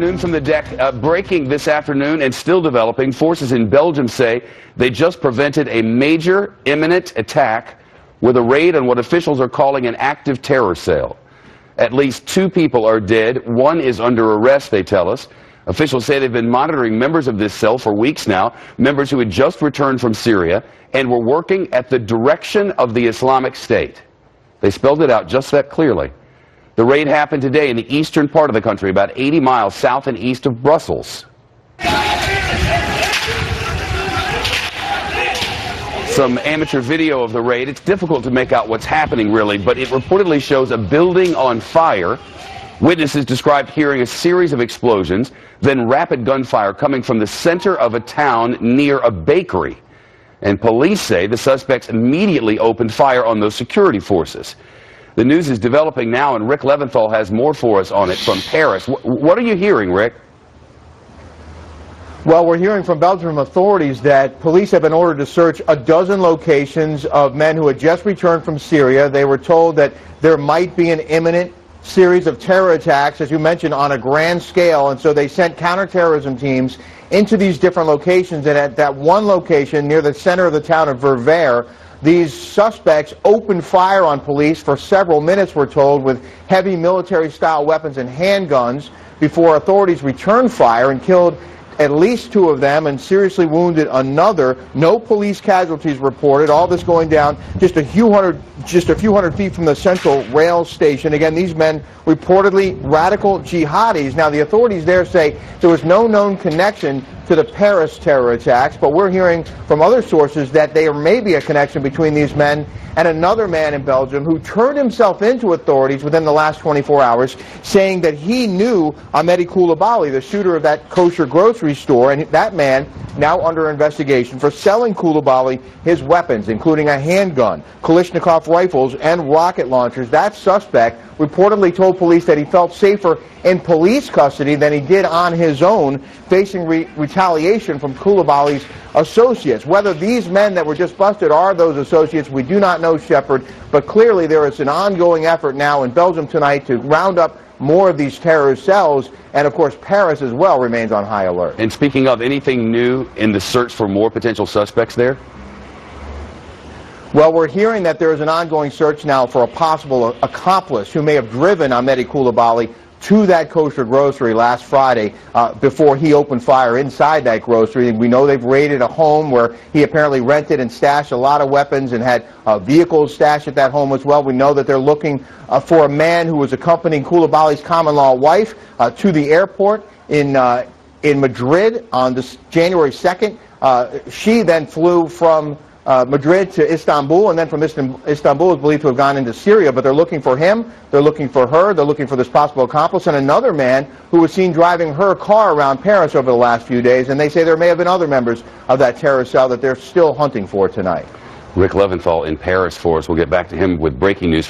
From the deck, breaking this afternoon and still developing, forces in Belgium say they just prevented a major imminent attack with a raid on what officials are calling an active terror cell. At least 2 people are dead. 1 is under arrest, they tell us. Officials say they've been monitoring members of this cell for weeks now, members who had just returned from Syria and were working at the direction of the Islamic State. They spelled it out just that clearly. The raid happened today in the eastern part of the country, about 80 miles south and east of Brussels. Some amateur video of the raid. It's difficult to make out what's happening, really, but it reportedly shows a building on fire. Witnesses described hearing a series of explosions, then rapid gunfire coming from the center of a town near a bakery. And police say the suspects immediately opened fire on those security forces. The news is developing now, and Rick Leventhal has more for us on it from Paris. What are you hearing, Rick? Well, we're hearing from Belgian authorities that police have been ordered to search a dozen locations of men who had just returned from Syria. They were told that there might be an imminent series of terror attacks, as you mentioned, on a grand scale, and so they sent counterterrorism teams into these different locations. And at that one location near the center of the town of Verviers, these suspects opened fire on police for several minutes, we're told, with heavy military-style weapons and handguns before authorities returned fire and killed at least 2 of them and seriously wounded another. No police casualties reported. All this going down just a few hundred feet from the central rail station. Again, these men reportedly radical jihadis. Now, the authorities there say there was no known connection to the Paris terror attacks, but we're hearing from other sources that there may be a connection between these men and another man in Belgium who turned himself into authorities within the last 24 hours, saying that he knew Ahmedi Koulibaly, the shooter of that kosher grocery store, and that man now under investigation for selling Koulibaly his weapons, including a handgun, Kalashnikov rifles, and rocket launchers. That suspect reportedly told police that he felt safer in police custody than he did on his own, facing retaliation from Koulibaly's associates. Whether these men that were just busted are those associates, we do not know, Shepard, but clearly there is an ongoing effort now in Belgium tonight to round up more of these terror cells, and of course Paris as well remains on high alert. And speaking of, anything new in the search for more potential suspects there? Well, we're hearing that there is an ongoing search now for a possible accomplice who may have driven Ahmedi Koulibaly to that kosher grocery last Friday before he opened fire inside that grocery. We know they've raided a home where he apparently rented and stashed a lot of weapons and had vehicles stashed at that home as well. We know that they're looking for a man who was accompanying Koulibaly's common-law wife to the airport in Madrid on this January 2nd. She then flew from Madrid to Istanbul, and then from Istanbul is believed to have gone into Syria. But they're looking for him, they're looking for her, they're looking for this possible accomplice, and another man who was seen driving her car around Paris over the last few days. And they say there may have been other members of that terror cell that they're still hunting for tonight. Rick Leventhal in Paris for us. We'll get back to him with breaking news.